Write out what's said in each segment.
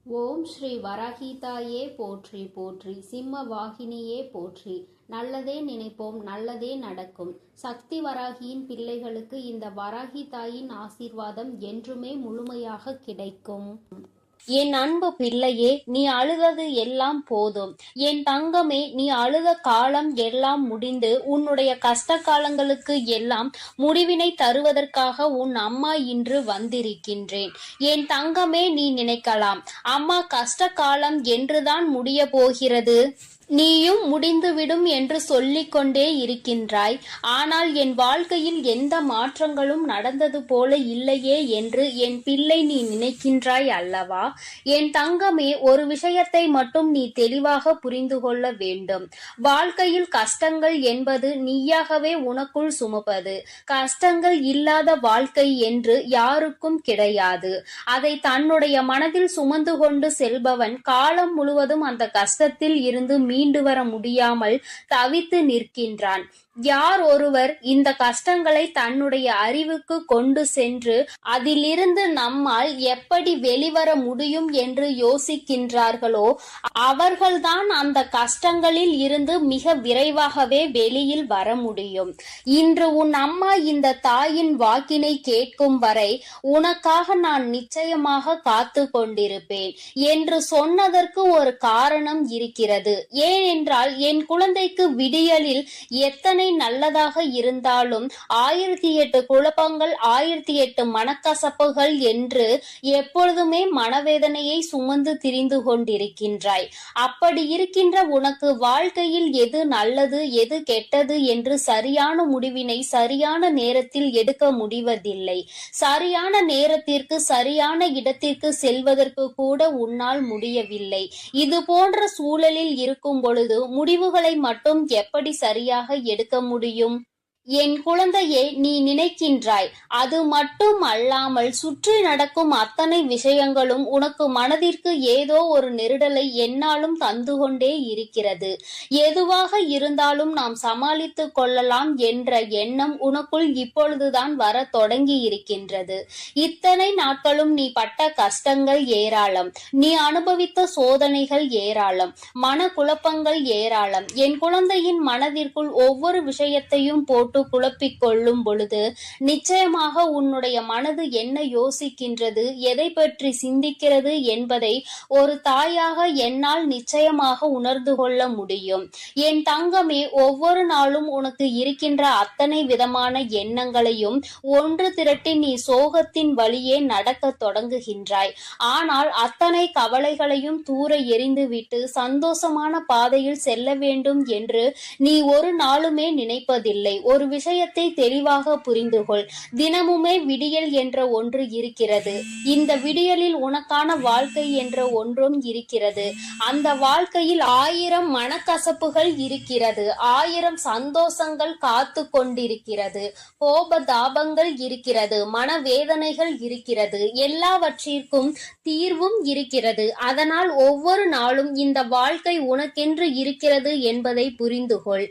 ஓம் ஸ்ரீ வராகிதாயே போற்றி போற்றி, சிம்ம வாகினியே போற்றி. நல்லதே நினைப்போம், நல்லதே நடக்கும். சக்தி வராகியின் பிள்ளைகளுக்கு இந்த வராகி தாயின் ஆசீர்வாதம் என்றுமே முழுமையாக கிடைக்கும். என் அன்பு பிள்ளையே, நீ அழுதது எல்லாம் போதும். என் தங்கமே, நீ அழுத காலம் எல்லாம் முடிந்து உன்னுடைய கஷ்ட காலங்களுக்கு எல்லாம் முடிவினை தருவதற்காக உன் அம்மா இன்று வந்திருக்கின்றேன். என் தங்கமே, நீ நினைக்கலாம், அம்மா கஷ்ட காலம் என்றுதான் முடிய போகிறது, நீயும் முடிந்துவிடும் என்று சொல்லிக் கொண்டே இருக்கின்றாய். ஆனால் என் வாழ்க்கையில் எந்த மாற்றங்களும் நடந்தது போல இல்லையே என்று என் பிள்ளை நீ நினைக்கின்றாய் அல்லவா? என் தங்கமே, ஒரு விஷயத்தை மட்டும் நீ தெளிவாக புரிந்து கொள்ள வேண்டும். வாழ்க்கையில் கஷ்டங்கள் என்பது நீயாகவே உனக்குள் சுமப்பது. கஷ்டங்கள் இல்லாத வாழ்க்கை என்று யாருக்கும் கிடையாது. அதை தன்னுடைய மனதில் சுமந்து கொண்டு செல்பவன் காலம் முழுவதும் அந்த கஷ்டத்தில் இருந்து மீண்டு வர முடியாமல் தவித்து நிற்கின்றான். யார் ஒருவர் இந்த கஷ்டங்களை தன்னுடைய அறிவுக்கு கொண்டு சென்று அதிலிருந்து நம்மால் எப்படி வெளிவர முடியும் என்று யோசிக்கின்றார்களோ அவர்கள்தான் அந்த கஷ்டங்களில் இருந்து மிக விரைவாகவே வெளியில் வர முடியும். இன்று உன் அம்மா இந்த தாயின் வாக்கினை கேட்கும் வரை உனக்காக நான் நிச்சயமாக காத்து கொண்டிருப்பேன் என்று சொன்னதற்கு ஒரு காரணம் இருக்கிறது. ஏனென்றால் என் குழந்தைக்கு விடியலில் எத்தனை நல்லதாக இருந்தாலும் 1008 குழப்பங்கள், 1008 மனக்கசப்புகள் என்று எப்பொழுதுமே மனவேதனையை சுமந்து திரிந்து கொண்டிருக்கின்றாய். அப்படி இருக்கின்ற உனக்கு வாழ்க்கையில் எது நல்லது எது கெட்டது என்று சரியான முடிவினை சரியான நேரத்தில் எடுக்க முடிவதில்லை. சரியான நேரத்திற்கு சரியான இடத்திற்கு செல்வதற்கு கூட உன்னால் முடியவில்லை. இது போன்ற சூழலில் இருக்கும் பொழுது முடிவுகளை மட்டும் எப்படி சரியாக எடுக்க முடியும்? என் குழந்தையே, நீ நினைக்கின்றாய், அது மட்டும் அல்லாமல் சுற்றி நடக்கும் அத்தனை விஷயங்களும் உனக்கு மனதிற்கு ஏதோ ஒரு நெருடலை என்னாலும் தந்து கொண்டே இருக்கிறது. எதுவாக இருந்தாலும் நாம் சமாளித்து கொள்ளலாம் என்ற எண்ணம் உனக்குள் இப்பொழுதுதான் வர தொடங்கி இருக்கின்றது. இத்தனை நாட்களும் நீ பட்ட கஷ்டங்கள் ஏராளம், நீ அனுபவித்த சோதனைகள் ஏராளம், மன குழப்பங்கள் ஏராளம். என் குழந்தையின் மனதிற்குள் ஒவ்வொரு விஷயத்தையும் போட்டு குழப்பிக் கொள்ளும் பொழுது நிச்சயமாக உன்னுடைய மனது என்ன யோசிக்கின்றது, எதை பற்றி சிந்திக்கிறது என்பதை ஒரு தாயாக என்னால் நிச்சயமாக உணர்ந்து கொள்ள முடியும். என் தங்கமே, ஒவ்வொரு நாளும் உனக்கு இருக்கின்ற அத்தனை விதமான எண்ணங்களையும் ஒன்று திரட்டி நீ சோகத்தின் வழியே நடக்க தொடங்குகின்றாய். ஆனால் அத்தனை கவலைகளையும் தூர எறிந்துவிட்டு சந்தோஷமான பாதையில் செல்ல வேண்டும் என்று நீ ஒரு நாளுமே நினைப்பதில்லை. ஒரு விஷயத்தை தெளிவாக புரிந்துகொள். தினமுமே விடியல் என்ற ஒன்று இருக்கிறது. இந்த விடியலில் உனக்கான வாழ்க்கை என்ற ஒன்றும் இருக்கிறது. அந்த வாழ்க்கையில் 1000 மனக்கசப்புகள் இருக்கிறது, 1000 சந்தோஷங்கள் காத்து கொண்டிருக்கிறது, கோபதாபங்கள் இருக்கிறது, மனவேதனைகள் இருக்கிறது, எல்லாவற்றிற்கும் தீர்வும் இருக்கிறது. அதனால் ஒவ்வொரு நாளும் இந்த வாழ்க்கை உனக்கென்று இருக்கிறது என்பதை புரிந்துகொள்.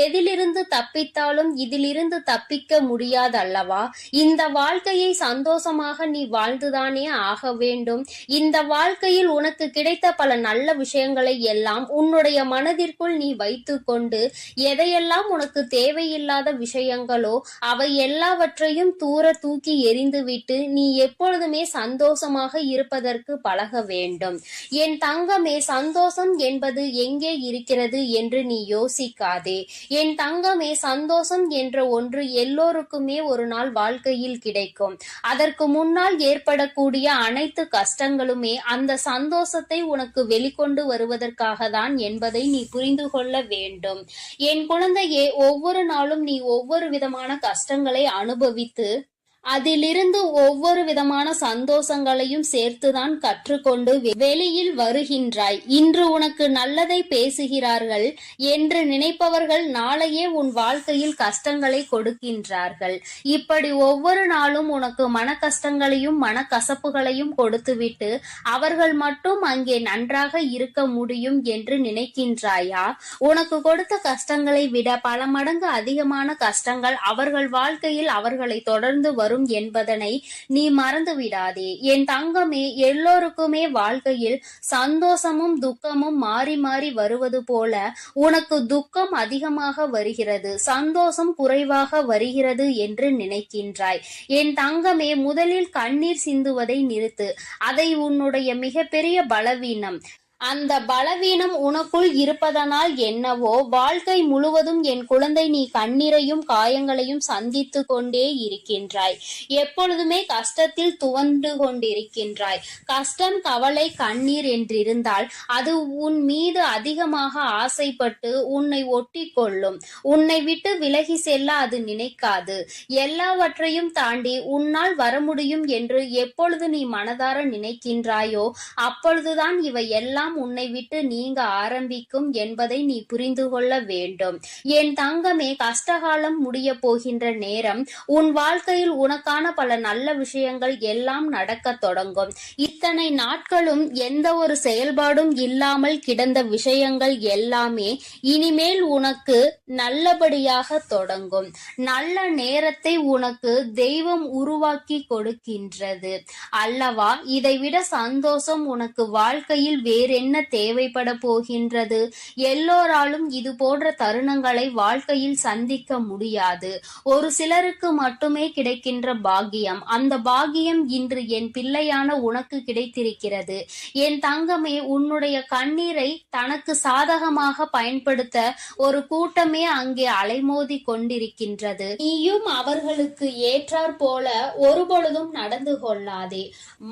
எதிலிருந்து தப்பித்தாலும் இதிலிருந்து தப்பிக்க முடியாதல்லவா? இந்த வாழ்க்கையை சந்தோஷமாக நீ வாழ்ந்துதானே ஆக வேண்டும். இந்த வாழ்க்கையில் உனக்கு கிடைத்த பல நல்ல விஷயங்களை எல்லாம் உன்னுடைய மனதிற்குள் நீ வைத்து கொண்டு எதையெல்லாம் உனக்கு தேவையில்லாத விஷயங்களோ அவை எல்லாவற்றையும் தூர தூக்கி எறிந்துவிட்டு நீ எப்பொழுதுமே சந்தோஷமாக இருப்பதற்கு பழக வேண்டும். என் தங்கமே, சந்தோஷம் என்பது எங்கே இருக்கிறது என்று நீ யோசிக்காதே. என் தங்கமே, சந்தோஷம் என்ற ஒன்று எல்லோருக்குமே ஒரு நாள் வாழ்க்கையில் கிடைக்கும். அதற்கு முன்னால் ஏற்படக்கூடிய அனைத்து கஷ்டங்களுமே அந்த சந்தோஷத்தை உனக்கு வெளிக்கொண்டு வருவதற்காக தான் என்பதை நீ புரிந்து கொள்ள வேண்டும். என் குழந்தையே, ஒவ்வொரு நாளும் நீ ஒவ்வொரு விதமான கஷ்டங்களை அனுபவித்து அதிலிருந்து ஒவ்வொரு விதமான சந்தோஷங்களையும் சேர்த்துதான் கற்றுக்கொண்டு வெளியில் வருகின்றாய். இன்று உனக்கு நல்லதை பேசுகிறார்கள் என்று நினைப்பவர்கள் நாளையே உன் வாழ்க்கையில் கஷ்டங்களை கொடுக்கின்றார்கள். இப்படி ஒவ்வொரு நாளும் உனக்கு மன கஷ்டங்களையும் மனக்கசப்புகளையும் கொடுத்துவிட்டு அவர்கள் மட்டும் அங்கே நன்றாக இருக்க முடியும் என்று நினைக்கின்றாயா? உனக்கு கொடுத்த கஷ்டங்களை விட பல மடங்கு அதிகமான கஷ்டங்கள் அவர்கள் வாழ்க்கையில் அவர்களை தொடர்ந்து வரும் வரும் என்பதனை நீ மறந்து விடாதே. என் தங்கமே, எல்லோருக்குமே வாழ்க்கையில் சந்தோஷமும் துக்கமும் மாறி மாறி வருவது போல உனக்கு துக்கம் அதிகமாக வருகிறது, சந்தோஷம் குறைவாக வருகிறது என்று நினைக்கின்றாய். என் தங்கமே, முதலில் கண்ணீர் சிந்துவதை நிறுத்து. அதை உன்னுடைய மிகப்பெரிய பலவீனம். அந்த பலவீனம் உனக்குள் இருப்பதனால் என்னவோ வாழ்க்கை முழுவதும் என் குழந்தை நீ கண்ணீரையும் காயங்களையும் சந்தித்து கொண்டே இருக்கின்றாய். எப்பொழுதுமே கஷ்டத்தில் துவண்டு கொண்டிருக்கின்றாய். கஷ்டம், கவலை, கண்ணீர் என்றிருந்தால் அது உன் மீது அதிகமாக ஆசைப்பட்டு உன்னை ஒட்டி கொள்ளும். உன்னை விட்டு விலகி செல்ல அது நினைக்காது. எல்லாவற்றையும் தாண்டி உன்னால் வர முடியும் என்று எப்பொழுது நீ மனதார நினைக்கின்றாயோ அப்பொழுதுதான் இவை எல்லாம் உன்னை விட்டு நீங்க ஆரம்பிக்கும் என்பதை நீ புரிந்து கொள்ள வேண்டும். என் தங்கமே, கஷ்டகாலம் முடிய போகின்ற நேரம். உன் வாழ்க்கையில் உனக்கான பல நல்ல விஷயங்கள் எல்லாம் நடக்க தொடங்கும். இத்தனை நாட்களும் எந்த ஒரு செயல்பாடும் இல்லாமல் கிடந்த விஷயங்கள் எல்லாமே இனிமேல் உனக்கு நல்லபடியாக தொடங்கும். நல்ல நேரத்தை உனக்கு தெய்வம் உருவாக்கி கொடுக்கின்றது அல்லவா? இதைவிட சந்தோஷம் உனக்கு வாழ்க்கையில் வேறு என்ன தேவைப்பட போகின்றது? எல்லோராலும் இது போன்ற தருணங்களை வாழ்க்கையில் சந்திக்க முடியாது. ஒரு சிலருக்கு மட்டுமே கிடைக்கின்ற பாக்கியம். அந்த பாக்கியம் இன்று என் பிள்ளையான உனக்கு கிடைத்திருக்கிறது. என் தங்கமே, உன்னுடைய கண்ணீரை தனக்கு சாதகமாக பயன்படுத்த ஒரு கூட்டமே அங்கே அலைமோதி கொண்டிருக்கின்றது. நீயும் அவர்களுக்கு ஏற்றாற் போல ஒருபொழுதும் நடந்து கொள்ளாதே.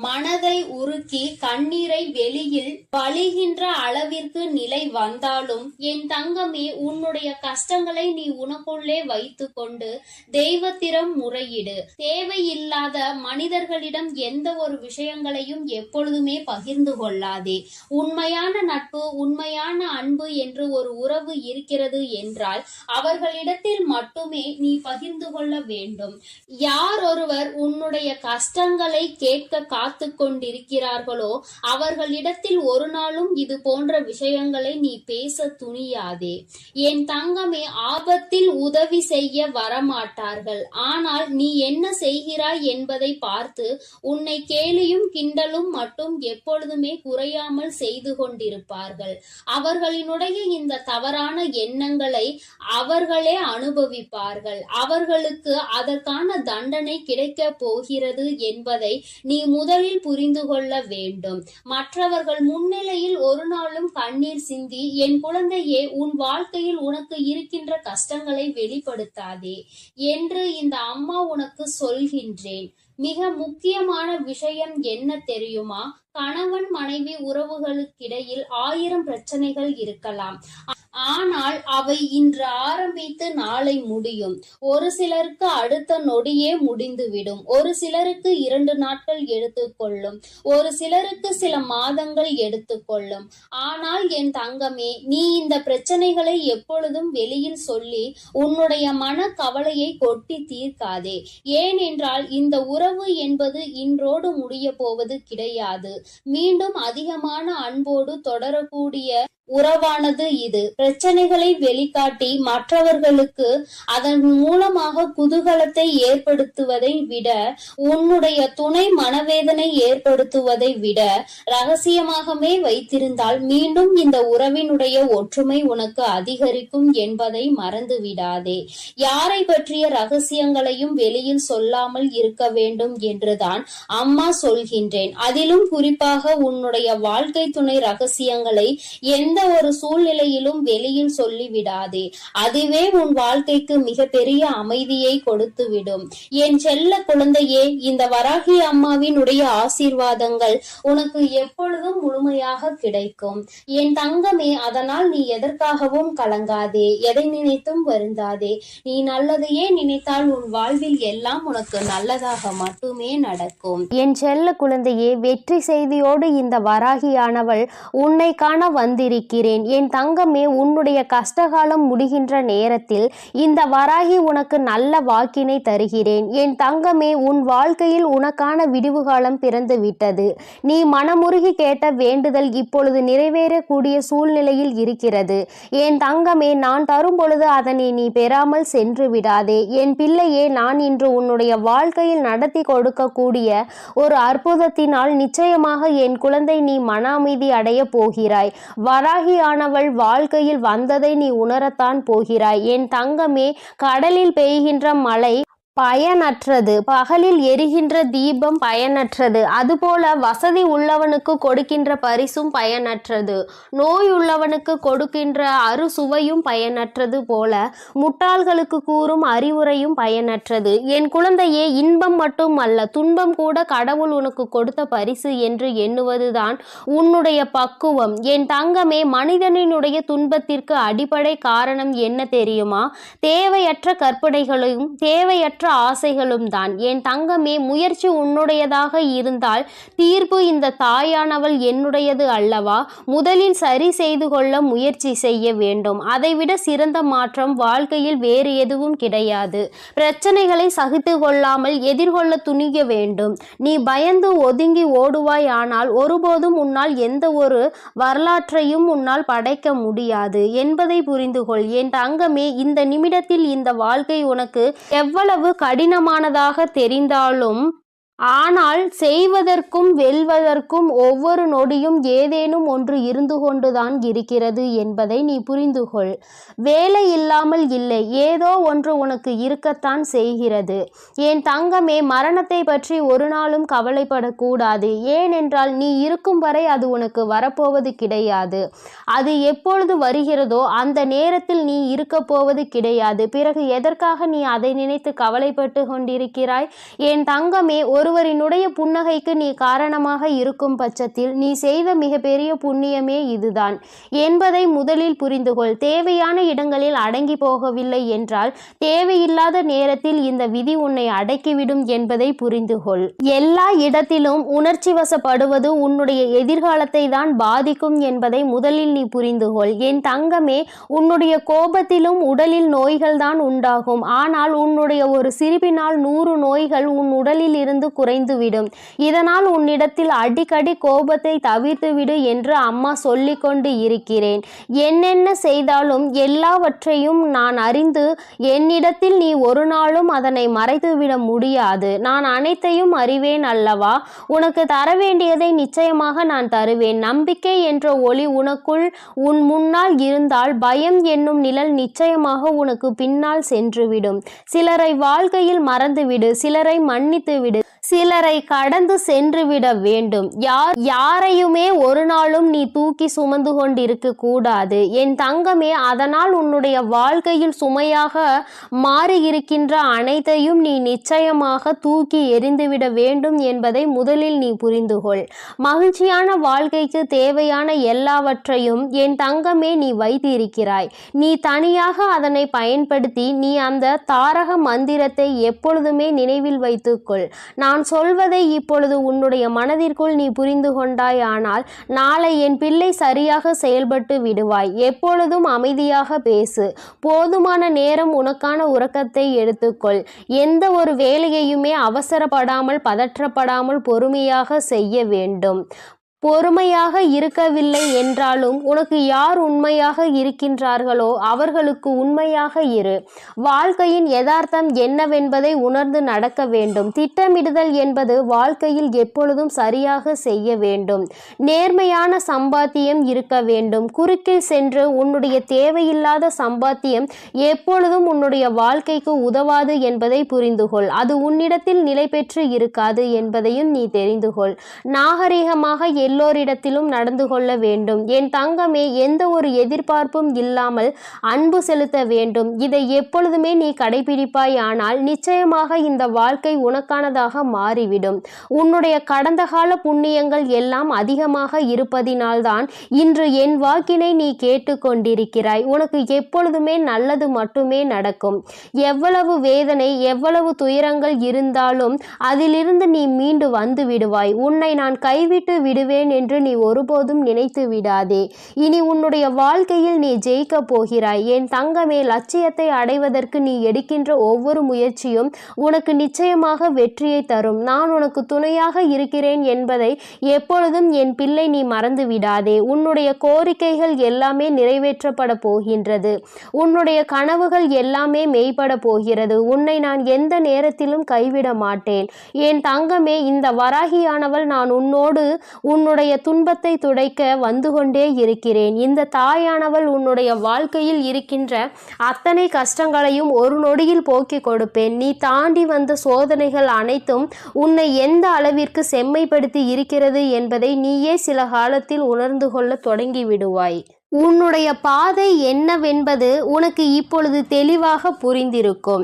மனதை உருக்கி கண்ணீரை வெளியில் வழிகின்ற அளவிற்கு நிலை வந்தாலும் என் தங்கமே, உன்னுடைய கஷ்டங்களை நீ உனக்குள்ளே வைத்து கொண்டு தெய்வத்திடம் முறையிடு. தேவையில்லாத மனிதர்களிடம் எந்த ஒரு விஷயங்களையும் எப்பொழுதுமே பகிர்ந்து கொள்ளாதே. உண்மையான நட்பு, உண்மையான அன்பு என்று ஒரு உறவு இருக்கிறது என்றால் அவர்களிடத்தில் மட்டுமே நீ பகிர்ந்து கொள்ள வேண்டும். யார் ஒருவர் உன்னுடைய கஷ்டங்களை கேட்க காத்து கொண்டிருக்கிறார்களோ அவர்களிடத்தில் ஒரு நாளும் இது போன்ற விஷயங்களை நீ பேச துணியாதே. என் தங்கமே, ஆபத்தில் உதவி செய்ய வரமாட்டார்கள். ஆனால் நீ என்ன செய்கிறாய் என்பதை பார்த்து உன்னை கேலியும் கிண்டலும் மட்டும் எப்பொழுதுமே குறையாமல் செய்து கொண்டிருப்பார்கள். அவர்களினுடைய இந்த தவறான எண்ணங்களை அவர்களே அனுபவிப்பார்கள். அவர்களுக்கு அதற்கான தண்டனை கிடைக்க போகிறது என்பதை நீ முதலில் புரிந்து கொள்ள வேண்டும். மற்றவர்கள் முன்னிலையில் ஒரு நாளும் கண்ணீர் சிந்தி என் குழந்தையே, உன் வாழ்க்கையில் உனக்கு இருக்கின்ற கஷ்டங்களை வெளிப்படுத்தாதே என்று இந்த அம்மா உனக்கு சொல்கின்றேன். மிக முக்கியமான விஷயம் என்ன தெரியுமா? கணவன் மனைவி உறவுகளுக்கிடையில் 1000 பிரச்சனைகள் இருக்கலாம். ஆனால் அவை இன்று ஆரம்பித்து நாளை முடியும். ஒரு சிலருக்கு அடுத்த நொடியே முடிந்துவிடும். ஒரு சிலருக்கு 2 நாட்கள் எடுத்துக்கொள்ளும். ஒரு சிலருக்கு சில மாதங்கள் எடுத்துக்கொள்ளும். ஆனால் என் தங்கமே, நீ இந்த பிரச்சனைகளை எப்பொழுதும் வெளியில் சொல்லி உன்னுடைய மன கவலையை கொட்டி தீர்க்காதே. ஏனென்றால் இந்த உறவு என்பது இன்றோடு முடிய போவது கிடையாது. மீண்டும் அதிகமான அன்போடு தொடரக்கூடிய உறவானது இது. பிரச்சனைகளை வெளிக்காட்டி மற்றவர்களுக்கு அதன் மூலமாக குதூகலத்தை ஏற்படுத்துவதை விட, உன்னுடைய துணை மனவேதனை ஏற்படுத்துவதை விட ரகசியமாகவே வைத்திருந்தால் மீண்டும் இந்த உறவினுடைய ஒற்றுமை உனக்கு அதிகரிக்கும் என்பதை மறந்து விடாதே. யாரை பற்றிய ரகசியங்களையும் வெளியில் சொல்லாமல் இருக்க வேண்டும் என்றுதான் அம்மா சொல்கின்றேன். அதிலும் குறிப்பாக உன்னுடைய வாழ்க்கை துணை ரகசியங்களை எந்த ஒரு சூழ்நிலையிலும் வெளியில் சொல்லிவிடாதே. அதுவே உன் வாழ்க்கைக்கு மிகப்பெரிய அமைதியை கொடுத்துவிடும். என் செல்ல குழந்தையே, இந்த வராகி அம்மாவினுடைய ஆசீர்வாதங்கள் உனக்கு எப்பொழுதும் முழுமையாக கிடைக்கும். என் தங்கமே, அதனால் நீ எதற்காகவும் கலங்காதே, எதை நினைத்தும் வருந்தாதே. நீ நல்லதையே நினைத்தால் உன் வாழ்வில் எல்லாம் உனக்கு நல்லதாக மட்டுமே நடக்கும். என் செல்ல குழந்தையே, வெற்றி செய்தியோடு இந்த வராகியானவள் உன்னை காண வந்திருக்கிறாள். இருக்கிறேன். என் தங்கமே, உன்னுடைய கஷ்டகாலம் முடிகின்ற நேரத்தில் இந்த வராகி உனக்கு நல்ல வாக்கினை தருகிறேன். என் தங்கமே, உன் வாழ்க்கையில் உனக்கான விடிவு காலம் பிறந்து விட்டது. நீ மனமுருகி கேட்ட வேண்டுதல் இப்பொழுது நிறைவேறக்கூடிய சூழ்நிலையில் இருக்கிறது. என் தங்கமே, நான் தரும் பொழுது அதனை நீ பெறாமல் சென்று விடாதே. என் பிள்ளையே, நான் இன்று உன்னுடைய வாழ்க்கையில் நடத்தி கொடுக்கக்கூடிய ஒரு அற்புதத்தினால் நிச்சயமாக என் குழந்தை நீ மன அமைதி அடைய போகிறாய். வராகியானவள் வாழ்க்கையில் வந்ததை நீ உணரத்தான் போகிறாய். என் தங்கமே, கடலில் பெய்கின்ற மழை பயனற்றது, பகலில் எரிகின்ற தீபம் பயனற்றது. அதுபோல வசதி உள்ளவனுக்கு கொடுக்கின்ற பரிசும் பயனற்றது, நோய் உள்ளவனுக்கு கொடுக்கின்ற அறுசுவையும் பயனற்றது போல முட்டாள்களுக்கு கூறும் அறிவுரையும் பயனற்றது. என் குழந்தையே, இன்பம் மட்டும் அல்ல, துன்பம் கூட கடவுள் உனக்கு கொடுத்த பரிசு என்று எண்ணுவதுதான் உன்னுடைய பக்குவம். என் தங்கமே, மனிதனினுடைய துன்பத்திற்கு அடிப்படை காரணம் என்ன தெரியுமா? தேவையற்ற கற்பனைகளும் தேவையற்ற ஆசைகளும் தான். என் தங்கமே, முயற்சி உன்னுடையதாக இருந்தால் தீர்ப்பு இந்த தாயானவள் என்னுடையது அல்லவா? முதலில் சரி செய்து கொள்ள முயற்சி செய்ய வேண்டும். அதைவிட சிறந்த மாற்றம் வாழ்க்கையில் வேறு எதுவும் கிடையாது. பிரச்சனைகளை சகித்து கொள்ளாமல் எதிர்கொள்ள துணிய வேண்டும். நீ பயந்து ஒதுங்கி ஓடுவாய், ஆனால் ஒருபோதும் உன்னால் எந்த ஒரு வரலாற்றையும் உன்னால் படைக்க முடியாது என்பதை புரிந்து கொள். என் தங்கமே, இந்த நிமிடத்தில் இந்த வாழ்க்கை உனக்கு எவ்வளவு கடினமானதாக தெரிந்தாலும், ஆனால் செய்வதற்கும் வெல்வதற்கும் ஒவ்வொரு நொடியும் ஏதேனும் ஒன்று இருந்து கொண்டுதான் இருக்கிறது என்பதை நீ புரிந்து கொள். வேலை இல்லாமல் இல்லை, ஏதோ ஒன்று உனக்கு இருக்கத்தான் செய்கிறது. என் தங்கமே, மரணத்தை பற்றி ஒரு நாளும் கவலைப்படக்கூடாது. ஏனென்றால் நீ இருக்கும் வரை அது உனக்கு வரப்போவது கிடையாது. அது எப்பொழுது வருகிறதோ அந்த நேரத்தில் நீ இருக்க போவது கிடையாது. பிறகு எதற்காக நீ அதை நினைத்து கவலைப்பட்டு கொண்டிருக்கிறாய்? என் தங்கமே, ஒருவரினுடைய புன்னகைக்கு நீ காரணமாக இருக்கும் பட்சத்தில் நீ செய்த மிகப்பெரிய புண்ணியமே இதுதான் என்பதை முதலில் புரிந்து கொள். தேவையான இடங்களில் அடங்கி போகவில்லை என்றால் தேவையில்லாத நேரத்தில் இந்த விதி உன்னை அடக்கிவிடும் என்பதை புரிந்து கொள். எல்லா இடத்திலும் உணர்ச்சி வசப்படுவது உன்னுடைய எதிர்காலத்தை தான் பாதிக்கும் என்பதை முதலில் நீ புரிந்து கொள். என் தங்கமே, உன்னுடைய கோபத்திலும் உடலில் நோய்கள் தான் உண்டாகும். ஆனால் உன்னுடைய ஒரு சிரிப்பினால் 100 நோய்கள் உன் உடலில் இருந்து குறைந்துவிடும். இதனால் உன்னிடத்தில் அடிக்கடி கோபத்தை தவிர்த்து விடு என்று அம்மா சொல்லிக் கொண்டு இருக்கிறேன். என்னென்ன செய்தாலும் எல்லாவற்றையும் நான் அறிந்து என்னிடத்தில் நீ ஒரு நாளும் அதனை மறைத்துவிட முடியாது. நான் அனைத்தையும் அறிவேன் அல்லவா? உனக்கு தர வேண்டியதை நிச்சயமாக நான் தருவேன். நம்பிக்கை என்ற ஒளி உனக்குள் உன் முன்னால் இருந்தால் பயம் என்னும் நிழல் நிச்சயமாக உனக்கு பின்னால் சென்றுவிடும். சிலரை வாழ்க்கையில் மறந்துவிடு, சிலரை மன்னித்து விடு, சிலரை கடந்து சென்று விட வேண்டும். யாரையுமே ஒரு நாளும் நீ தூக்கி சுமந்து கொண்டிருக்க கூடாது என் தங்கமே. அதனால் உன்னுடைய வாழ்க்கையில் சுமையாக மாறி இருக்கின்ற அனைத்தையும் நீ நிச்சயமாக தூக்கி எறிந்துவிட வேண்டும் என்பதை முதலில் நீ புரிந்து கொள். மகிழ்ச்சியான வாழ்க்கைக்கு தேவையான எல்லாவற்றையும் என் தங்கமே நீ வைத்திருக்கிறாய். நீ தனியாக அதனை பயன்படுத்தி நீ அந்த தாரக மந்திரத்தை எப்பொழுதுமே நினைவில் வைத்துக்கொள். நான் சொல்வதை இப்பொழுது உன்னுடைய மனதிற்குள் நீ புரிந்து கொண்டாய், ஆனால் நாளை என் பிள்ளை சரியாக செயல்பட்டு விடுவாய். எப்பொழுதும் அமைதியாக பேசு. போதுமான நேரம் உனக்கான உறக்கத்தை எடுத்துக்கொள். எந்த ஒரு வேலையையுமே அவசரப்படாமல் பதற்றப்படாமல் பொறுமையாக செய்ய வேண்டும். பொறுமையாக இருக்கவில்லை என்றாலும் உனக்கு யார் உண்மையாக இருக்கின்றார்களோ அவர்களுக்கு உண்மையாக இரு. வாழ்க்கையின் யதார்த்தம் என்னவென்பதை உணர்ந்து நடக்க வேண்டும். திட்டமிடுதல் என்பது வாழ்க்கையில் எப்பொழுதும் சரியாக செய்ய வேண்டும். நேர்மையான சம்பாத்தியம் இருக்க வேண்டும். குறுக்கில் சென்று உன்னுடைய தேவையில்லாத சம்பாத்தியம் எப்பொழுதும் உன்னுடைய வாழ்க்கைக்கு உதவாது என்பதை புரிந்து கொள். அது உன்னிடத்தில் நிலை பெற்று இருக்காது என்பதையும் நீ தெரிந்து கொள். நாகரிகமாக எல்லோரிடத்திலும் நடந்து கொள்ள வேண்டும். என் தங்கமே, எந்த ஒரு எதிர்பார்ப்பும் இல்லாமல் அன்பு செலுத்த வேண்டும். இதை எப்பொழுதுமே நீ கடைபிடிப்பாய், ஆனால் நிச்சயமாக இந்த வாழ்க்கை உனக்கானதாக மாறிவிடும். உன்னுடைய கடந்த கால புண்ணியங்கள் எல்லாம் அதிகமாக இருப்பதினால்தான் இன்று என் வாக்கினை நீ கேட்டுக்கொண்டிருக்கிறாய். உனக்கு எப்பொழுதுமே நல்லது மட்டுமே நடக்கும். எவ்வளவு வேதனை, எவ்வளவு துயரங்கள் இருந்தாலும் அதிலிருந்து நீ மீண்டு வந்து விடுவாய். உன்னை நான் கைவிட்டு விடுவேன் விடுவேன் என்று நீ ஒருபோதும் நினைத்து விடாதே. இனி உன்னுடைய வாழ்க்கையில் நீ ஜெயிக்கப் போகிறாய். என் தங்கமே, லட்சியத்தை அடைவதற்கு நீ எடுக்கின்ற ஒவ்வொரு முயற்சியும் உனக்கு நிச்சயமாக வெற்றியை தரும். நான் உனக்கு துணையாக இருக்கிறேன் என்பதை எப்பொழுதும் என் பிள்ளை நீ மறந்து விடாதே. உன்னுடைய கோரிக்கைகள் எல்லாமே நிறைவேற்றப்பட போகின்றது. உன்னுடைய கனவுகள் எல்லாமே மெய்ப்பட போகிறது. உன்னை நான் எந்த நேரத்திலும் கைவிட மாட்டேன். என் தங்கமே, இந்த வராகியானவள் நான் உன்னுடைய துன்பத்தை துடைக்க வந்து கொண்டே இருக்கிறேன். இந்த தாயானவள் உன்னுடைய வாழ்க்கையில் இருக்கின்ற அத்தனை கஷ்டங்களையும் ஒரு நொடியில் போக்கிக் கொடுப்பேன். நீ தாண்டி வந்த சோதனைகள் அனைத்தும் உன்னை எந்த அளவிற்கு செம்மைப்படுத்தி இருக்கிறது என்பதை நீயே சில காலத்தில் உணர்ந்து கொள்ள தொடங்கி விடுவாய். உன்னுடைய பாதை என்னவென்பது உனக்கு இப்பொழுது தெளிவாக புரிந்திருக்கும்.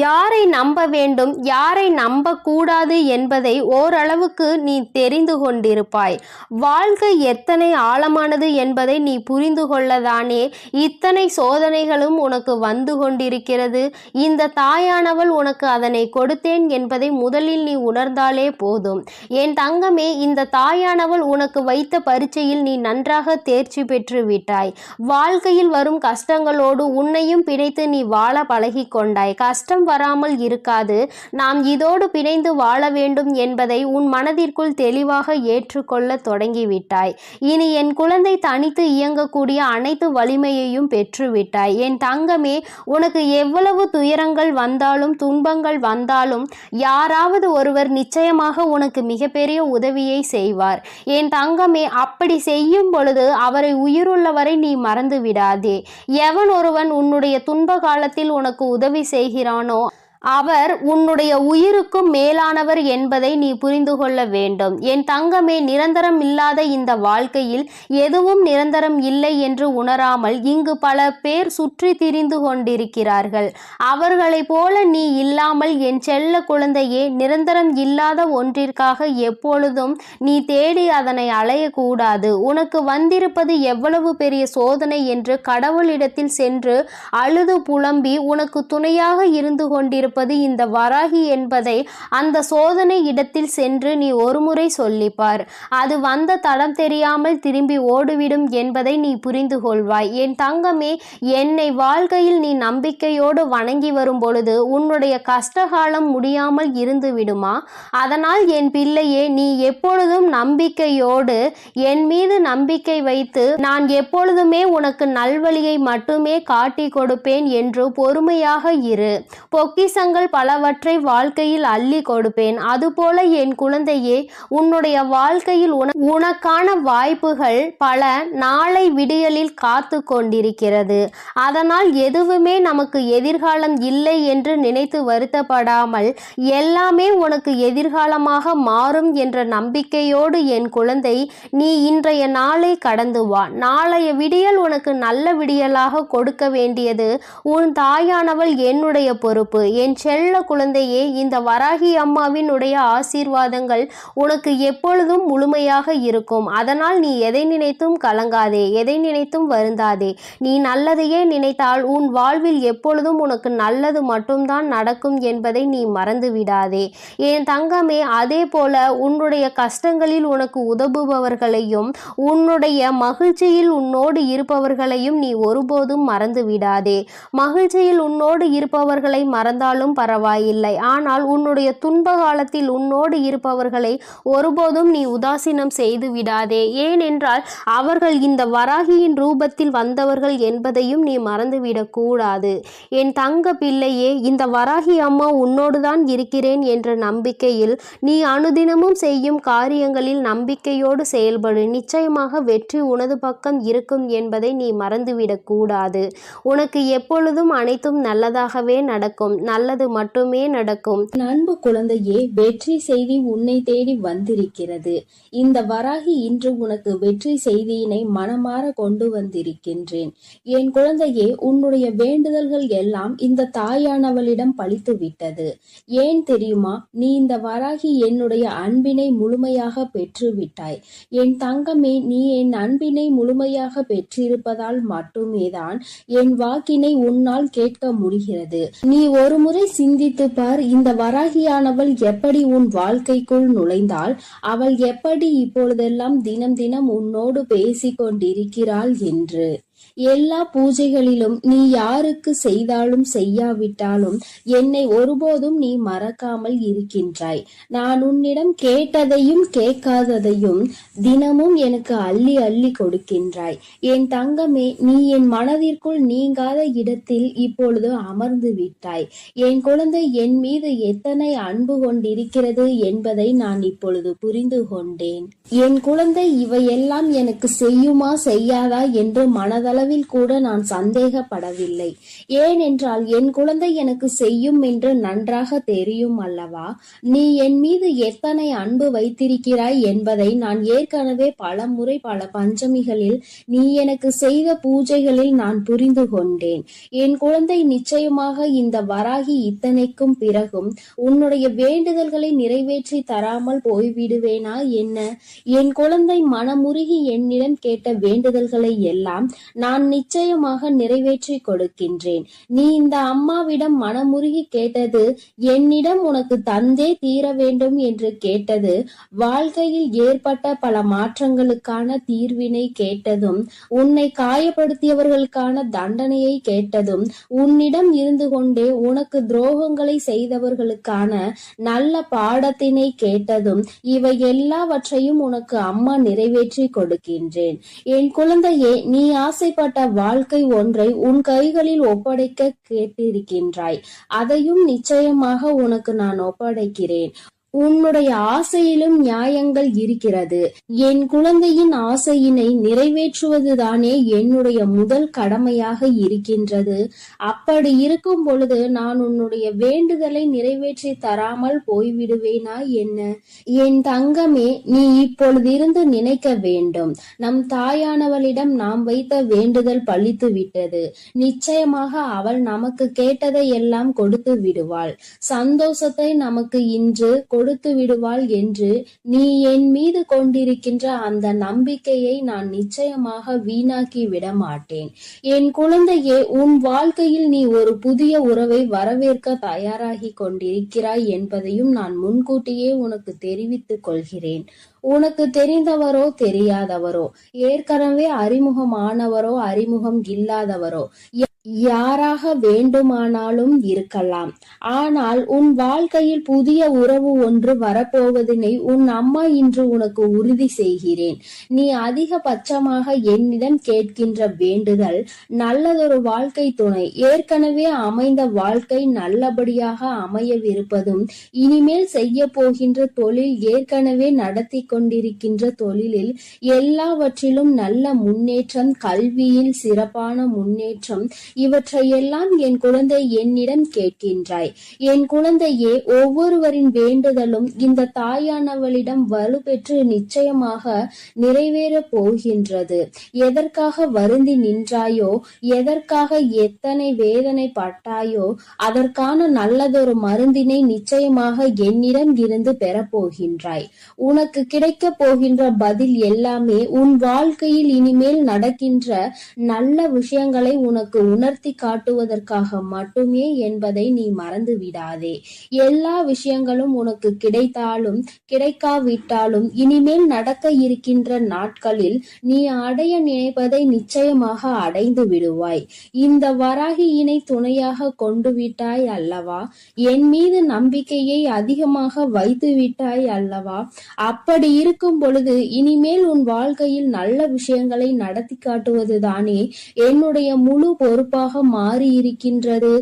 யாரை நம்ப வேண்டும், யாரை நம்பக்கூடாது என்பதை ஓரளவுக்கு நீ தெரிந்து கொண்டிருப்பாய். வாழ்க்கை எத்தனை ஆழமானது என்பதை நீ புரிந்து கொள்ளதானே இத்தனை சோதனைகளும் உனக்கு வந்து கொண்டிருக்கிறது. இந்த தாயானவள் உனக்கு அதனை கொடுத்தேன் என்பதை முதலில் நீ உணர்ந்தாலே போதும். என் தங்கமே, இந்த தாயானவள் உனக்கு வைத்த பரீட்சையில் நீ நன்றாக தேர்ச்சி பெற்று விட்டாய். வாழ்க்கையில் வரும் கஷ்டங்களோடு உன்னையும் பிணைத்து நீ வாழ பழகி கொண்டாய். கஷ்டம் வராமல் இருக்காது. நாம் இதோடு பிணைந்து வாழ வேண்டும் என்பதை உன் மனதிற்குள் தெளிவாக ஏற்றுக்கொள்ள தொடங்கிவிட்டாய். இனி என் குழந்தை தனித்து இயங்கக்கூடிய அனைத்து வலிமையையும் பெற்றுவிட்டாய். என் தங்கமே, உனக்கு எவ்வளவு துயரங்கள் வந்தாலும் துன்பங்கள் வந்தாலும் யாராவது ஒருவர் நிச்சயமாக உனக்கு மிகப்பெரிய உதவியை செய்வார். என் தங்கமே, அப்படி செய்யும் பொழுது அவரை உயிருள்ளவரை நீ மறந்து விடாதே. எவன் ஒருவன் உன்னுடைய துன்ப காலத்தில் உனக்கு உதவி செய்கிறானோ அவர் உன்னுடைய உயிருக்கும் மேலானவர் என்பதை நீ புரிந்து கொள்ள வேண்டும். என் தங்கமே, நிரந்தரம் இல்லாத இந்த வாழ்க்கையில் எதுவும் நிரந்தரம் இல்லை என்று உணராமல் இங்கு பல பேர் சுற்றி திரிந்து கொண்டிருக்கிறார்கள். அவர்களைப் போல நீ இல்லாமல் என் செல்ல குழந்தையே, நிரந்தரம் இல்லாத ஒன்றிற்காக எப்பொழுதும் நீ தேடி அதனை அலையக்கூடாது. உனக்கு வந்திருப்பது எவ்வளவு பெரிய சோதனை என்று கடவுளிடத்தில் சென்று அழுது புலம்பி உனக்கு துணையாக இருந்து கொண்டிருப்பது இந்த வராகி என்பதை அந்த சோதனை இடத்தில் சென்று நீ ஒருமுறை சொல்லிப்பார். அது வந்த தடம் தெரியாமல் திரும்பி ஓடிவிடும் என்பதை நீ புரிந்து கொள்வாய். என் தங்கமே, என்னை வாழ்க்கையில் நீ நம்பிக்கையோடு வணங்கி வரும் பொழுது உன்னுடைய கஷ்டகாலம் முடியாமல் இருந்து விடுமா? அதனால் என் பிள்ளையே, நீ எப்பொழுதும் நம்பிக்கையோடு என் மீது நம்பிக்கை வைத்து நான் எப்பொழுதுமே உனக்கு நல்வழியை மட்டுமே காட்டி கொடுப்பேன் என்று பொறுமையாக இரு. பொக்கிஷங்கள் பலவற்றை வாழ்க்கையில் அள்ளி கொடுப்பேன். அதுபோல என் குழந்தையே, உன்னுடைய வாழ்க்கையில் உனக்கான வாய்ப்புகள் பல நாளை விடியலில் காத்து கொண்டிருக்கிறது. அதனால் எதுவுமே நமக்கு எதிர்காலம் இல்லை என்று நினைத்து வருத்தப்படாமல் எல்லாமே உனக்கு எதிர்காலமாக மாறும் என்ற நம்பிக்கையோடு என் குழந்தை, நீ இன்றைய நாளை கடந்து வா. நாளைய விடியல் உனக்கு நல்ல விடியலாக கொடுக்க வேண்டியது உன் தாயானவள் என்னுடைய பொறுப்பு. என் செல்ல குழந்தையே, இந்த வராகி அம்மாவினுடைய ஆசீர்வாதங்கள் உனக்கு எப்பொழுதும் முழுமையாக இருக்கும். அதனால் நீ எதை நினைத்தும் கலங்காதே, எதை நினைத்தும் வருந்தாதே. நீ நல்லதையே நினைத்தால் உன் வாழ்வில் எப்பொழுதும் உனக்கு நல்லது மட்டும்தான் நடக்கும் என்பதை நீ மறந்து விடாதே. என் தங்கமே, அதே போல உன்னுடைய கஷ்டங்களில் உனக்கு உதவுபவர்களையும் உன்னுடைய மகிழ்ச்சியில் உன்னோடு இருப்பவர்களையும் நீ ஒருபோதும் மறந்து விடாதே. மகிழ்ச்சியில் உன்னோடு இருப்பவர்களை மறந்தாலும் பரவாயில்லை, ஆனால் உன்னுடைய துன்ப காலத்தில் உன்னோடு இருப்பவர்களை ஒருபோதும் நீ உதாசீனம் செய்து விடாதே. ஏனென்றால் அவர்கள் இந்த வராகியின் ரூபத்தில் வந்தவர்கள் என்பதையும் நீ மறந்துவிடக் கூடாது. என் தங்க பிள்ளையே, இந்த வராகி அம்மா உன்னோடு தான் இருக்கிறேன் என்ற நம்பிக்கையில் நீ அனுதினமும் செய்யும் காரியங்களில் நம்பிக்கையோடு செயல்படு. நிச்சயமாக வெற்றி உனது பக்கம் இருக்கும் என்பதை நீ மறந்துவிடக் கூடாது. உனக்கு எப்பொழுதும் அனைத்தும் நல்லதாகவே நடக்கும், நல்லது மட்டுமே நடக்கும். அன்பு குழந்தையே, வெற்றி செய்தி உன்னை தேடி வந்திருக்கிறது. இந்த வராகி இன்று உனக்கு வெற்றி செய்தியினை மனமாற கொண்டு வந்திருக்கின்றேன். என் குழந்தையே, உன்னுடைய வேண்டுதல்கள் எல்லாம் இந்த தாயானவளிடம் பலித்து விட்டது. ஏன் தெரியுமா? நீ இந்த வராகி என்னுடைய அன்பினை முழுமையாக பெற்று விட்டாய். என் தங்கமே, நீ என் அன்பினை முழுமையாக பெற்றிருப்பதால் மட்டுமே தான் என் வாக்கினை உன்னால் கேட்க முடிகிறது. நீ ஒரு முறை முறை சிந்தித்து பார், இந்த வராகியானவள் எப்படி உன் வாழ்க்கைக்குள் நுழைந்தாள், அவள் எப்படி இப்பொழுதெல்லாம் தினம் தினம் உன்னோடு பேசிக் கொண்டிருக்கிறாள் என்று. எல்லா பூஜைகளிலும் நீ யாருக்கு செய்தாலும் செய்யாவிட்டாலும் என்னை ஒருபோதும் நீ மறக்காமல் இருக்கின்றாய். நான் உன்னிடம் கேட்டதையும் கேட்காததையும் தினமும் எனக்கு அள்ளி அள்ளி கொடுக்கின்றாய். என் தங்கமே, நீ என் மனதிற்குள் நீங்காத இடத்தில் இப்பொழுது அமர்ந்து விட்டாய். என் குழந்தை என் மீது எத்தனை அன்பு கொண்டிருக்கிறது என்பதை நான் இப்பொழுது புரிந்து கொண்டேன். என் குழந்தை இவையெல்லாம் எனக்கு செய்யுமா செய்யாதா என்று மனதளவில் கூட நான் சந்தேகப்படவில்லை. ஏனென்றால் என் குழந்தை எனக்கு செய்யும் என்று நன்றாக தெரியும் அல்லவா. நீ என் மீது எத்தனை அன்பு வைத்திருக்கிறாய் என்பதை நான் ஏற்கனவே பல முறை பல பஞ்சமிகளில் நீ எனக்கு செய்த பூஜைகளில் நான் புரிந்து கொண்டேன். என் குழந்தை, நிச்சயமாக இந்த வராகி இத்தனைக்கும் பிறகும் உன்னுடைய வேண்டுதல்களை நிறைவேற்றி தராமல் போய்விடுவேனா என்ன? என் குழந்தை, மனமுருகி என்னிடம் கேட்ட வேண்டுதல்களை எல்லாம் நான் நிச்சயமாக நிறைவேற்றி கொடுக்கின்றேன். நீ இந்த அம்மாவிடம் மனமுருகி கேட்டது, என்னிடம் உனக்கு தந்தே தீர வேண்டும் என்று கேட்டது, வாழ்க்கையில் ஏற்பட்ட பல மாற்றங்களுக்கான தீர்வினை கேட்டதும், உன்னை காயப்படுத்தியவர்களுக்கான தண்டனையை கேட்டதும், உன்னிடம் இருந்து கொண்டே உனக்கு துரோகங்களை செய்தவர்களுக்கான நல்ல பாடத்தினை கேட்டதும், இவை எல்லாவற்றையும் உனக்கு அம்மா நிறைவேற்றி கொடுக்கின்றேன். என் குழந்தையே, நீ ஆசைப்பட்ட வாழ்க்கை ஒன்றை உன் கைகளில் ஒப்படைக்க கேட்டிருக்கின்றாய். அதையும் நிச்சயமாக உனக்கு நான் ஒப்படைக்கிறேன். உன்னுடைய ஆசையிலும் நியாயங்கள் இருக்கிறது. என் குழந்தையின் ஆசையினை நிறைவேற்றுவதுதானே என்னுடைய முதல் கடமையாக இருக்கின்றது. அப்படி இருக்கும் பொழுது நான் உன்னுடைய வேண்டுதலை நிறைவேற்றி தராமல் போய்விடுவேனா என்ன? என் தங்கமே, நீ இப்பொழுதிருந்து நினைக்க வேண்டும், நம் தாயானவளிடம் நாம் வைத்த வேண்டுதல் பலித்து விட்டது. நிச்சயமாக அவள் நமக்கு கேட்டதை எல்லாம் கொடுத்து விடுவாள். சந்தோஷத்தை நமக்கு இன்று கொடுத்து விடுவாள் என்று நீ என் மீது கொண்டிருக்கின்ற அந்த நம்பிக்கையை நான் நிச்சயமாக வீணாக்கி விட மாட்டேன். என் குழந்தையே, உன் வாழ்க்கையில் நீ ஒரு புதிய உறவை வரவேற்க தயாராகி கொண்டிருக்கிறாய் என்பதையும் நான் முன்கூட்டியே உனக்கு தெரிவித்துக் கொள்கிறேன். உனக்கு தெரிந்தவரோ தெரியாதவரோ, ஏற்கனவே அறிமுகமானவரோ அறிமுகம் இல்லாதவரோ, யாராக வேண்டுமானாலும் இருக்கலாம். ஆனால் உன் வாழ்க்கையில் புதிய உறவு ஒன்று வரப்போவதனை உன் அம்மா இன்று உனக்கு உறுதி செய்கிறேன். நீ அதிகபட்சமாக என்னிடம் கேட்கின்ற வேண்டுதல் நல்லதொரு வாழ்க்கை துணை, ஏற்கனவே அமைந்த வாழ்க்கை நல்லபடியாக அமையவிருப்பதும், இனிமேல் செய்ய போகின்ற தொழில், ஏற்கனவே நடத்தி கொண்டிருக்கின்ற தொழிலில் எல்லாவற்றிலும் நல்ல முன்னேற்றம், கல்வியில் சிறப்பான முன்னேற்றம், இவற்றையெல்லாம் என் குழந்தை என்னிடம் கேட்கின்றாய். என் குழந்தையே, ஒவ்வொருவரின் வேண்டுதலும் இந்த தாயானவளிடம் வலுப்பெற்று நிச்சயமாக நிறைவேற போகின்றது. எதற்காக வருந்தி நின்றாயோ, எதற்காக எத்தனை வேதனை பட்டாயோ, அதற்கான நல்லதொரு மருந்தினை நிச்சயமாக என்னிடம் இருந்து பெறப்போகின்றாய். உனக்கு கிடைக்க போகின்ற பதில் எல்லாமே உன் வாழ்க்கையில் இனிமேல் நடக்கின்ற நல்ல விஷயங்களை உனக்கு உணர்த்தி காட்டுவதற்காக மட்டுமே என்பதை நீ மறந்து விடாதே. எல்லா விஷயங்களும் உனக்கு கிடைத்தாலும் கிடைக்காவிட்டாலும் இனிமேல் நடக்க இருக்கின்ற நாட்களில் நீ அடைய நினைப்பதை நிச்சயமாக அடைந்து விடுவாய். இந்த வராகியினை துணையாக கொண்டு விட்டாய் அல்லவா? என் மீது நம்பிக்கையை அதிகமாக வைத்து விட்டாய் அல்லவா? அப்படி இருக்கும் பொழுது இனிமேல் உன் வாழ்க்கையில் நல்ல விஷயங்களை நடத்தி காட்டுவதுதானே என்னுடைய முழு பொறுப்பாக மாறியிருக்கின்றது.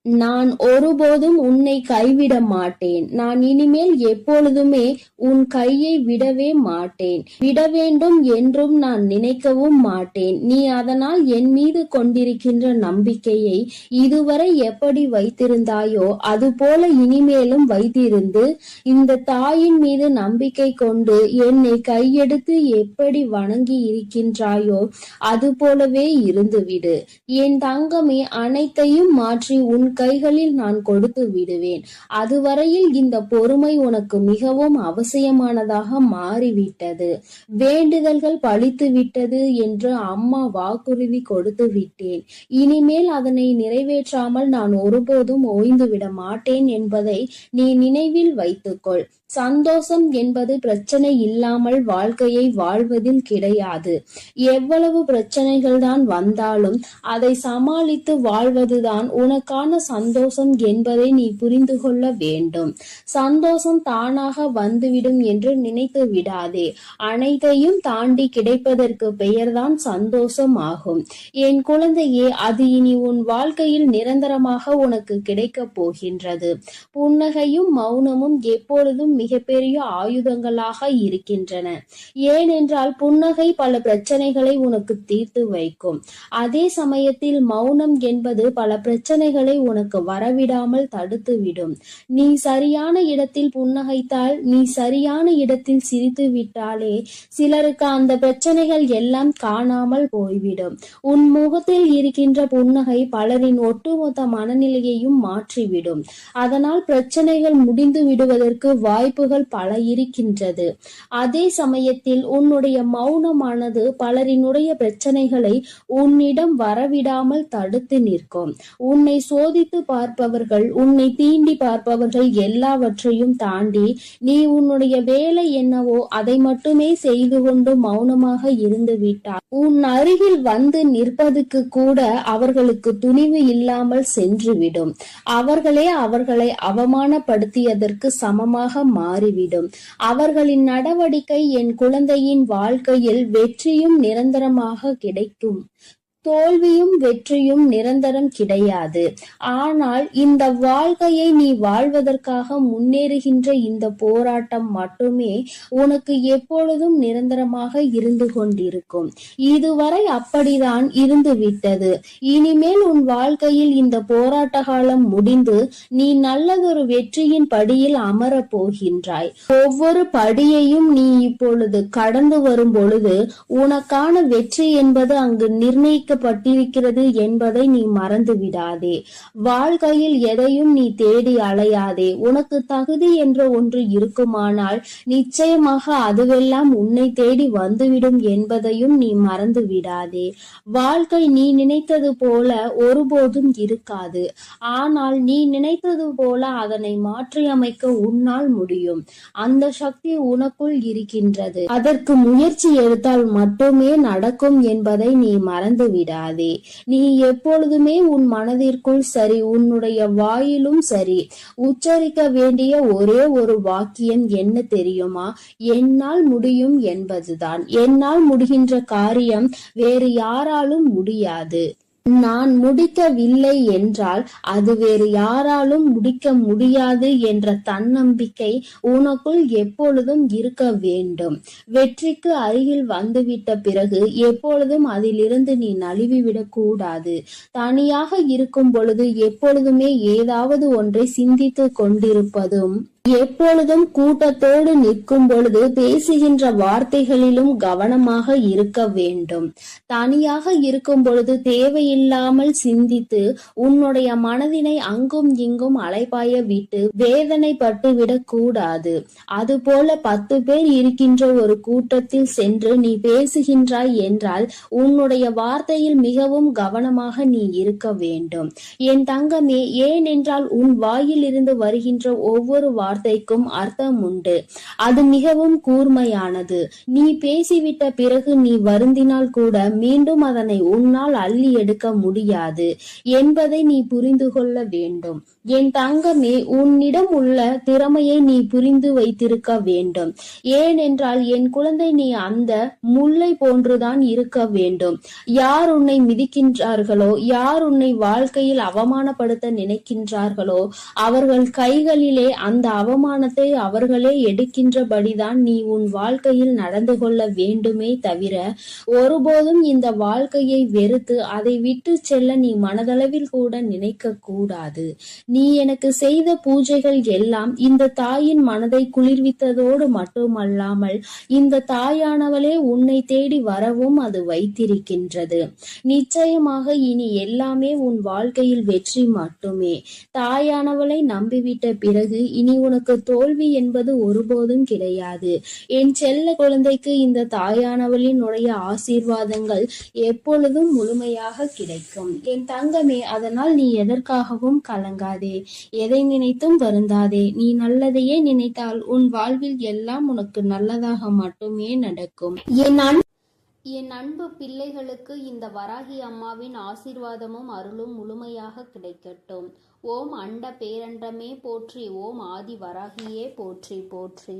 நான் ஒருபோதும் உன்னை கைவிட மாட்டேன். நான் இனிமேல் எப்பொழுதுமே உன் கையை விடவே மாட்டேன். விட வேண்டும் என்றும் நான் நினைக்கவும் மாட்டேன். நீ அதனால் என் மீது கொண்டிருக்கின்ற நம்பிக்கையை இதுவரை எப்படி வைத்திருந்தாயோ அதுபோல இனிமேலும் வைத்திருந்து, இந்த தாயின் மீது நம்பிக்கை கொண்டு என்னை கையெடுத்து எப்படி வணங்கி இருக்கின்றாயோ அது போலவே இருந்துவிடு. என் தங்கமே, அனைத்தையும் மாற்றி உன் கைகளில் நான் கொடுத்து விடுவேன். அதுவரையில் இந்த பொறுமை உனக்கு மிகவும் அவசியமானதாக மாறிவிட்டது. வேண்டுதல்கள் பலித்து விட்டது என்று அம்மா வாக்குறுதி கொடுத்து விட்டேன். இனிமேல் அதனை நிறைவேற்றாமல் நான் ஒருபோதும் ஓய்ந்து விட மாட்டேன் என்பதை நீ நினைவில் வைத்துக்கொள். சந்தோஷம் என்பது பிரச்சனை இல்லாமல் வாழ்க்கையை வாழ்வதில் கிடையாது. எவ்வளவு பிரச்சனைகள் தான் வந்தாலும் அதை சமாளித்து வாழ்வதுதான் உனக்கான சந்தோஷம் என்பதை நீ புரிந்து கொள்ள வேண்டும். சந்தோஷம் தானாக வந்துவிடும் என்று நினைத்து விடாதே. அனைத்தையும் தாண்டி கிடைப்பதற்கு பெயர்தான் சந்தோஷம் ஆகும். என் குழந்தையே, அது இனி உன் வாழ்க்கையில் நிரந்தரமாக உனக்கு கிடைக்கப் போகின்றது. புன்னகையும் மௌனமும் எப்பொழுதும் மிகப்பெரிய ஆயுதங்களாக இருக்கின்றன. ஏனென்றால் புன்னகை பல பிரச்சனைகளை உனக்கு தீர்த்து வைக்கும். அதே சமயத்தில் மௌனம் என்பது பல பிரச்சனைகளை உனக்கு வரவிடாமல் தடுத்துவிடும். நீ சரியான இடத்தில் புன்னகைத்தால், நீ சரியான இடத்தில் சிரித்து விட்டாலே சிலருக்கு அந்த பிரச்சனைகள் எல்லாம் காணாமல் போய்விடும். உன் முகத்தில் இருக்கின்ற புன்னகை பலரின் ஒட்டுமொத்த மனநிலையையும் மாற்றிவிடும். அதனால் பிரச்சனைகள் முடிந்து விடுவதற்கு வாய்ப்புகள் பல இருக்கின்றது. அதே சமயத்தில் உன்னுடைய மௌனமானது பலரினுடைய பிரச்சனைகளை உன்னிடம் வரவிடாமல் தடுத்து நிற்கும். உன்னை சோதித்து பார்ப்பவர்கள், உன்னை தீண்டி பார்ப்பவர்கள் எல்லாவற்றையும் தாண்டி நீ உன்னுடைய வேலை என்னவோ அதை மட்டுமே செய்து கொண்டு மௌனமாக இருந்து விட்டார் உன் அருகில் வந்து நிற்பதுக்கு கூட அவர்களுக்கு துணிவு இல்லாமல் சென்றுவிடும். அவர்களே அவர்களை அவமானப்படுத்தியதற்கு சமமாக மாறிவிடும். அவர்களின் நடவடிக்கை என் குழந்தையின் வாழ்க்கையில் வெற்றியும் நிரந்தரமாக கிடைக்கும். தோல்வியும் வெற்றியும் நிரந்தரம் கிடையாது. ஆனால் இந்த வாழ்க்கையை நீ வாழ்வதற்காக முன்னேறுகின்ற இந்த போராட்டம் மட்டுமே உனக்கு எப்பொழுதும் நிரந்தரமாக இருந்து கொண்டிருக்கும். இதுவரை அப்படிதான் இருந்து விட்டது. இனிமேல் உன் வாழ்க்கையில் இந்த போராட்ட காலம் முடிந்து நீ நல்லதொரு வெற்றியின் படியில் அமரப் போகின்றாய். ஒவ்வொரு படியையும் நீ இப்பொழுது கடந்து வரும் பொழுது உனக்கான வெற்றி என்பது அங்கு நிர்ணயிக்க பட்டிருக்கிறது என்பதை நீ மறந்து விடாதே. வாழ்க்கையில் எதையும் நீ தேடி அலையாதே. உனக்கு தகுதி என்ற ஒன்று இருக்குமானால் நிச்சயமாக அதுவெல்லாம் உன்னை தேடி வந்துவிடும் என்பதையும் நீ மறந்து விடாதே. வாழ்க்கை நீ நினைத்தது போல ஒருபோதும் இருக்காது. ஆனால் நீ நினைத்தது போல அதனை மாற்றியமைக்க உன்னால் முடியும். அந்த சக்தி உனக்குள் இருக்கின்றது. அதற்கு முயற்சி எடுத்தால் மட்டுமே நடக்கும் என்பதை நீ மறந்து விடாதே. நீ எப்பொழுதுமே உன் மனதிற்குள் சரி, உன்னுடைய வாயிலும் சரி, உச்சரிக்க வேண்டிய ஒரே ஒரு வாக்கியம் என்ன தெரியுமா? என்னால் முடியும் என்பதுதான். என்னால் முடிகின்ற காரியம் வேறு யாராலும் முடியாது. நான் முடிக்கவில்லை என்றால் அது வேறு யாராலும் முடிக்க முடியாது என்ற தன்னம்பிக்கை உனக்குள் எப்பொழுதும் இருக்க வேண்டும். வெற்றிக்கு அருகில் வந்துவிட்ட பிறகு எப்பொழுதும் அதிலிருந்து நீ நழுவிவிடக் கூடாது. தனியாக இருக்கும் பொழுது எப்பொழுதுமே ஏதாவது ஒன்றை சிந்தித்து கொண்டிருப்பதும், எப்பொழுதும் கூட்டத்தோடு நிற்கும் பொழுது பேசுகின்ற வார்த்தைகளிலும் கவனமாக இருக்க வேண்டும். தனியாக இருக்கும் பொழுது தேவையில்லாமல் சிந்தித்து உன்னுடைய மனதினை அங்கும் இங்கும் அலைபாய விட்டு வேதனைப்பட்டு விடக் கூடாது. அதுபோல 10 பேர் இருக்கின்ற ஒரு கூட்டத்தில் சென்று நீ பேசுகின்றாய் என்றால் உன்னுடைய வார்த்தையில் மிகவும் கவனமாக நீ இருக்க வேண்டும். என் தங்கமே, ஏனென்றால் உன் வாயில் இருந்து வருகின்ற ஒவ்வொரு வார்த்தைக்கும் அர்த்தம் உண்டு. அது மிகவும் கூர்மையானது. நீ பேசிவிட்ட பிறகு நீ வருந்தினால் கூட மீண்டும் அதனை உன்னால் அள்ளி எடுக்க முடியாது என்பதை நீ புரிந்து கொள்ள வேண்டும். என் தங்கமே, உன்னிடம் உள்ள திறமையை நீ புரிந்து வைத்திருக்க வேண்டும். ஏனென்றால் என் குழந்தை, நீ அந்த முல்லை போன்றுதான் இருக்க வேண்டும். யார் உன்னை மிதிக்கின்றார்களோ, யார் உன்னை வாழ்க்கையில் அவமானப்படுத்த நினைக்கின்றார்களோ அவர்கள் கைகளிலே அந்த அவமானத்தை அவர்களே எடுக்கின்றபடிதான் நீ உன் வாழ்க்கையில் நடந்து கொள்ள வேண்டுமே தவிர ஒருபோதும் இந்த வாழ்க்கையை வெறுத்து அதை விட்டு செல்ல நீ மனதளவில் கூட நினைக்க கூடாது. நீ எனக்கு செய்த பூஜைகள் எல்லாம் இந்த தாயின் மனதை குளிர்வித்ததோடு மட்டுமல்லாமல் இந்த தாயானவளே உன்னை தேடி வரவும் அது வைத்திருக்கின்றது. நிச்சயமாக இனி எல்லாமே உன் வாழ்க்கையில் வெற்றி மட்டுமே. தாயானவளை நம்பிவிட்ட பிறகு இனி உனக்கு தோல்வி என்பது ஒருபோதும் கிடையாது. என் செல்ல குழந்தைக்கு இந்த தாயானவளினுடைய ஆசீர்வாதங்கள் எப்பொழுதும் முழுமையாக கிடைக்கும். என் தங்கமே, அதனால் நீ எதற்காகவும் கலங்காதே, எதை நினைத்தும் வருந்தாதே. நீ நல்லதையே நினைத்தால் உன் வாழ்வில் எல்லாம் உனக்கு நல்லதாக மட்டுமே நடக்கும். என் அன்பு பிள்ளைகளுக்கு இந்த வராகி அம்மாவின் ஆசீர்வாதமும் அருளும் முழுமையாக கிடைக்கட்டும். ஓம் அண்ட பேரண்டமே போற்றி, ஓம் ஆதி வராகியே போற்றி போற்றி.